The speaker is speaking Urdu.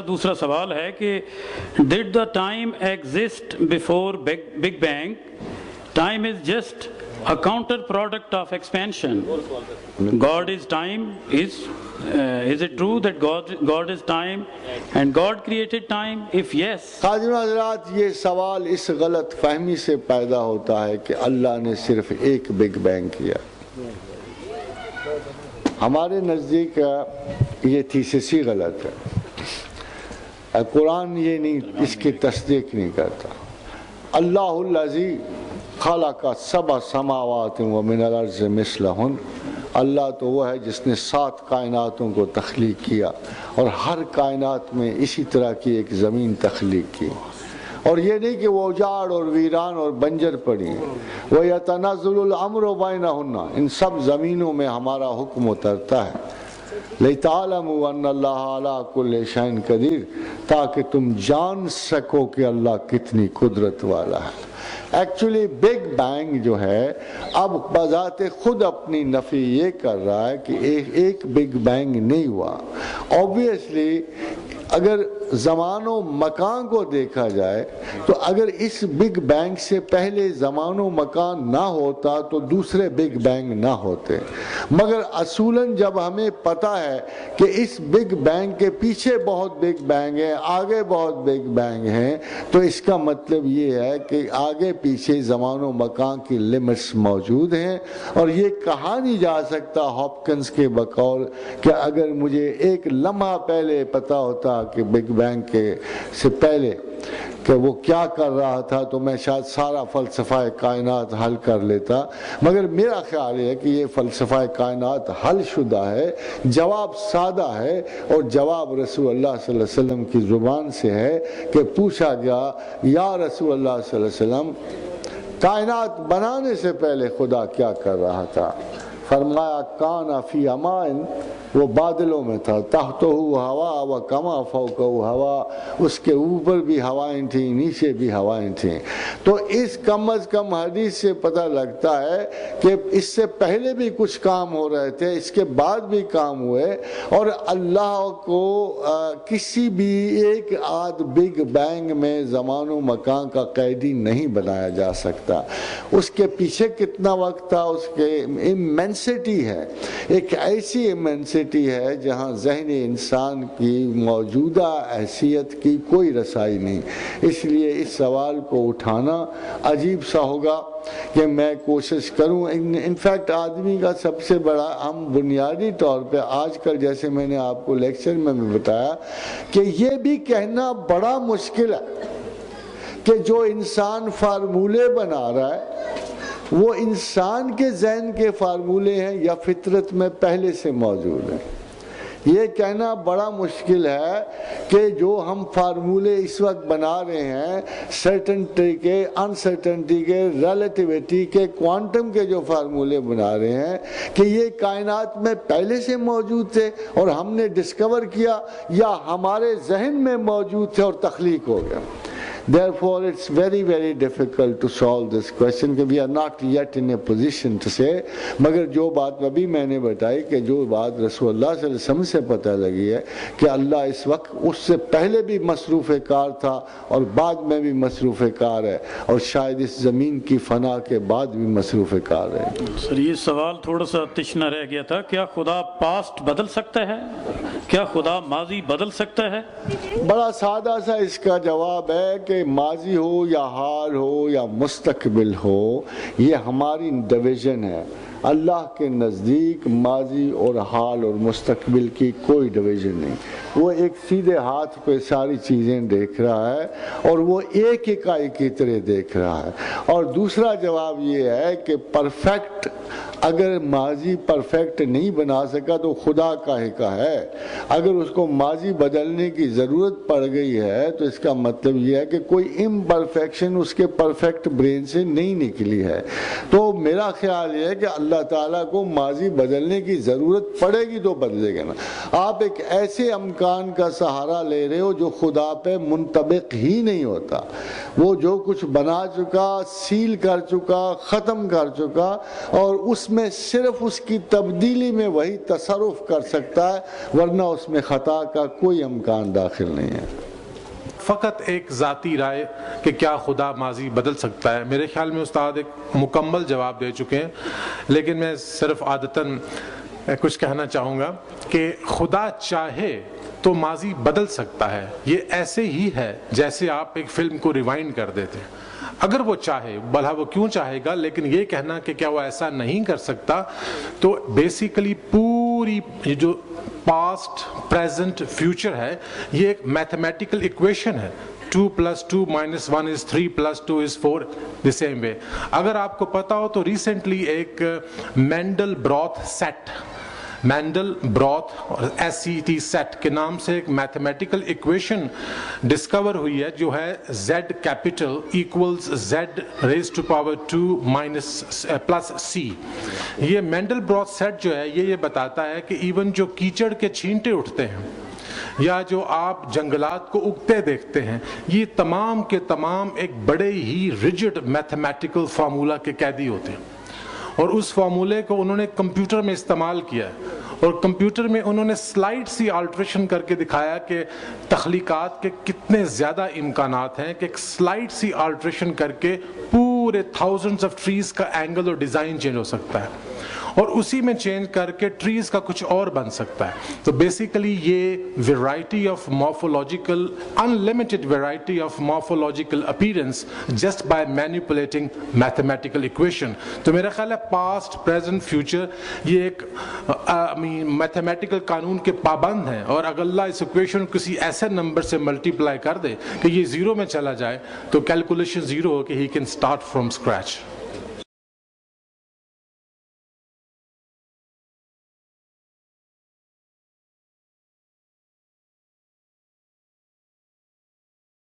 دوسرا سوال ہے کہ did the time exist before Big Bang? Time is just a counter product of expansion. God is time. Is it true that God is time and God created time? If yes. حاضرین حضرات، یہ سوال اس غلط فہمی سے پیدا ہوتا ہے کہ اللہ نے صرف ایک بگ بینگ کیا۔ ہمارے نزدیک یہ تھیسس ہی غلط ہے۔ قرآن یہ نہیں، اس کی تصدیق نہیں کرتا۔ اللہ الذی خلق سبع سماوات ومن الارض مثلہن، اللہ تو وہ ہے جس نے 7 کائناتوں کو تخلیق کیا اور ہر کائنات میں اسی طرح کی ایک زمین تخلیق کی، اور یہ نہیں کہ وہ اجاڑ اور ویران اور بنجر پڑی ہیں۔ وَيَتَنَزَّلُ الْأَمْرُ بَيْنَهُنَّ، ان سب زمینوں میں ہمارا حکم اترتا ہے۔ لِتَعْلَمُوا أَنَّ اللَّهَ عَلَىٰ كُلِّ شَيْءٍ قَدِيرٌ، تاکہ تم جان سکو کہ اللہ کتنی قدرت والا ہے۔ ایکچولی بگ بینگ جو ہے اب بذات خود اپنی نفی یہ کر رہا ہے کہ ایک بگ بینگ نہیں ہوا۔ اوبویسلی اگر زمان و مکان کو دیکھا جائے تو اگر اس بگ بینگ سے پہلے زمان و مکان نہ ہوتا تو دوسرے بگ بینگ نہ ہوتے، مگر اصولاً جب ہمیں پتہ ہے کہ اس بگ بینگ کے پیچھے بہت بگ بینگ ہیں، آگے بہت بگ بینگ ہیں، تو اس کا مطلب یہ ہے کہ آگے پیچھے زمان و مکان کی لمٹس موجود ہیں، اور یہ کہا نہیں جا سکتا ہاپکنس کے بقول کہ اگر مجھے ایک لمحہ پہلے پتہ ہوتا کہ بگ بینگ کے سے پہلے کہ وہ کیا کر رہا تھا تو میں شاید سارا فلسفہ کائنات حل کر لیتا، مگر میرا خیال ہے کہ یہ فلسفہ کائنات حل شدہ ہے۔ جواب سادہ ہے، اور جواب رسول اللہ صلی اللہ علیہ وسلم کی زبان سے ہے کہ پوچھا گیا یا رسول اللہ صلی اللہ علیہ وسلم، کائنات بنانے سے پہلے خدا کیا کر رہا تھا؟ فرمایا کان فی امائن، وہ بادلوں میں تھا، تحتہ ہوا و کما فوقہ ہوا، اس کے اوپر بھی ہوائیں تھیں، نیچے بھی ہوائیں تھیں۔ تو اس کم از کم حدیث سے پتہ لگتا ہے کہ اس سے پہلے بھی کچھ کام ہو رہے تھے، اس کے بعد بھی کام ہوئے، اور اللہ کو کسی بھی ایک آدھ بگ بینگ میں زمان و مکان کا قیدی نہیں بنایا جا سکتا۔ اس کے پیچھے کتنا وقت تھا، اس کے ایمنسٹی ہے، ایک ایسی ایمنسٹی ہے جہاں ذہن انسان کی موجودہ حیثیت کی کوئی رسائی نہیں۔ اس لیے اس سوال کو اٹھانا عجیب سا ہوگا کہ میں کوشش کروں۔ انفیکٹ آدمی کا سب سے بڑا، ہم بنیادی طور پہ آج کل، جیسے میں نے آپ کو لیکچر میں بھی بتایا، کہ یہ بھی کہنا بڑا مشکل ہے کہ جو انسان فارمولے بنا رہا ہے وہ انسان کے ذہن کے فارمولے ہیں یا فطرت میں پہلے سے موجود ہیں۔ یہ کہنا بڑا مشکل ہے کہ جو ہم فارمولے اس وقت بنا رہے ہیں، سرٹنٹی کے، انسرٹنٹی کے، ریلیٹیوٹی کے، کوانٹم کے جو فارمولے بنا رہے ہیں، کہ یہ کائنات میں پہلے سے موجود تھے اور ہم نے ڈسکور کیا، یا ہمارے ذہن میں موجود تھے اور تخلیق ہو گیا۔ Therefore, it's very, very difficult to solve this question کہ we are not yet in a position to say، مگر جو بات ابھی میں نے بتائی کہ جو بات رسول اللہ صلی اللہ علیہ وسلم سے پتہ لگی ہے کہ اللہ اس وقت اس سے پہلے بھی مصروف کار تھا اور بعد میں بھی مصروف کار ہے، اور شاید اس زمین کی فنا کے بعد بھی مصروف کار ہے۔ سر یہ سوال تھوڑا سا تشنہ رہ گیا تھا، کیا خدا پاسٹ بدل سکتا ہے؟ کیا خدا ماضی بدل سکتا ہے؟ بڑا سادہ سا اس کا جواب ہے کہ ماضی ہو یا حال ہو یا مستقبل ہو، یہ ہماری ڈویژن ہے۔ اللہ کے نزدیک ماضی اور حال اور مستقبل کی کوئی ڈویژن نہیں، وہ ایک سیدھے ہاتھ پہ ساری چیزیں دیکھ رہا ہے اور وہ ایک اکائی کی طرح دیکھ رہا ہے۔ اور دوسرا جواب یہ ہے کہ پرفیکٹ، اگر ماضی پرفیکٹ نہیں بنا سکا تو خدا کا ہے۔ اگر اس کو ماضی بدلنے کی ضرورت پڑ گئی ہے تو اس کا مطلب یہ ہے کہ کوئی امپرفیکشن اس کے پرفیکٹ برین سے نہیں نکلی ہے۔ تو میرا خیال یہ ہے کہ اللہ تعالیٰ کو ماضی بدلنے کی ضرورت پڑے گی تو بدلے گا نا۔ آپ ایک ایسے امکان کا سہارا لے رہے ہو جو خدا پہ منطبق ہی نہیں ہوتا. وہ جو کچھ بنا چکا، سیل کر چکا، ختم کر چکا، اور اس میں صرف اس کی تبدیلی میں وہی تصرف کر سکتا ہے، ورنہ اس میں خطا کا کوئی امکان داخل نہیں ہے. فقط ایک ذاتی رائے کہ کیا خدا ماضی بدل سکتا ہے، میرے خیال میں استاد ایک مکمل جواب دے چکے ہیں، لیکن میں صرف عادتاً کچھ کہنا چاہوں گا کہ خدا چاہے تو ماضی بدل سکتا ہے. یہ ایسے ہی ہے جیسے آپ ایک فلم کو ریوائنڈ کر دیتے ہیں. اگر وہ چاہے، بھلا وہ کیوں چاہے گا، لیکن یہ کہنا کہ کیا وہ ایسا نہیں کر سکتا، تو بیسیکلی پوری جو پاسٹ، پریزنٹ، فیوچر ہے، یہ ایک میتھمیٹیکل ایکویشن ہے. 2 + 2 - 1 is 3 + 2 is 4 the same way. اگر آپ کو پتا ہو تو ریسنٹلی ایک مینڈل براتھ اور SET سیٹ کے نام سے ایک میتھمیٹیکل ایکویشن ڈسکور ہوئی ہے جو ہے Z capital equals Z raised to power 2 plus C. یہ مینڈل براتھ سیٹ جو ہے یہ بتاتا ہے کہ ایون جو کیچڑ کے چھینٹے اٹھتے ہیں یا جو آپ جنگلات کو اگتے دیکھتے ہیں، یہ تمام کے تمام ایک بڑے ہی ریجڈ میتھمیٹیکل فارمولا کے قیدی ہوتے ہیں. اور اس فارمولے کو انہوں نے کمپیوٹر میں استعمال کیا ہے، اور کمپیوٹر میں انہوں نے سلائٹ سی آلٹریشن کر کے دکھایا کہ تخلیقات کے کتنے زیادہ امکانات ہیں کہ ایک سلائٹ سی آلٹریشن کر کے پورے تھاؤزنڈز آف ٹریز کا اینگل اور ڈیزائن چینج ہو سکتا ہے، اور اسی میں چینج کر کے ٹریز کا کچھ اور بن سکتا ہے. تو بیسیکلی یہ variety of morphological, unlimited variety of morphological appearance just by manipulating mathematical equation. تو میرا خیال ہے پاسٹ، پریزنٹ، فیوچر یہ ایک میتھمیٹیکل قانون کے پابند ہیں، اور اگر اللہ اس ایکویشن کسی ایسے نمبر سے ملٹیپلائی کر دے کہ یہ 0 میں چلا جائے تو کیلکولیشن 0 ہو کہ he can start from scratch.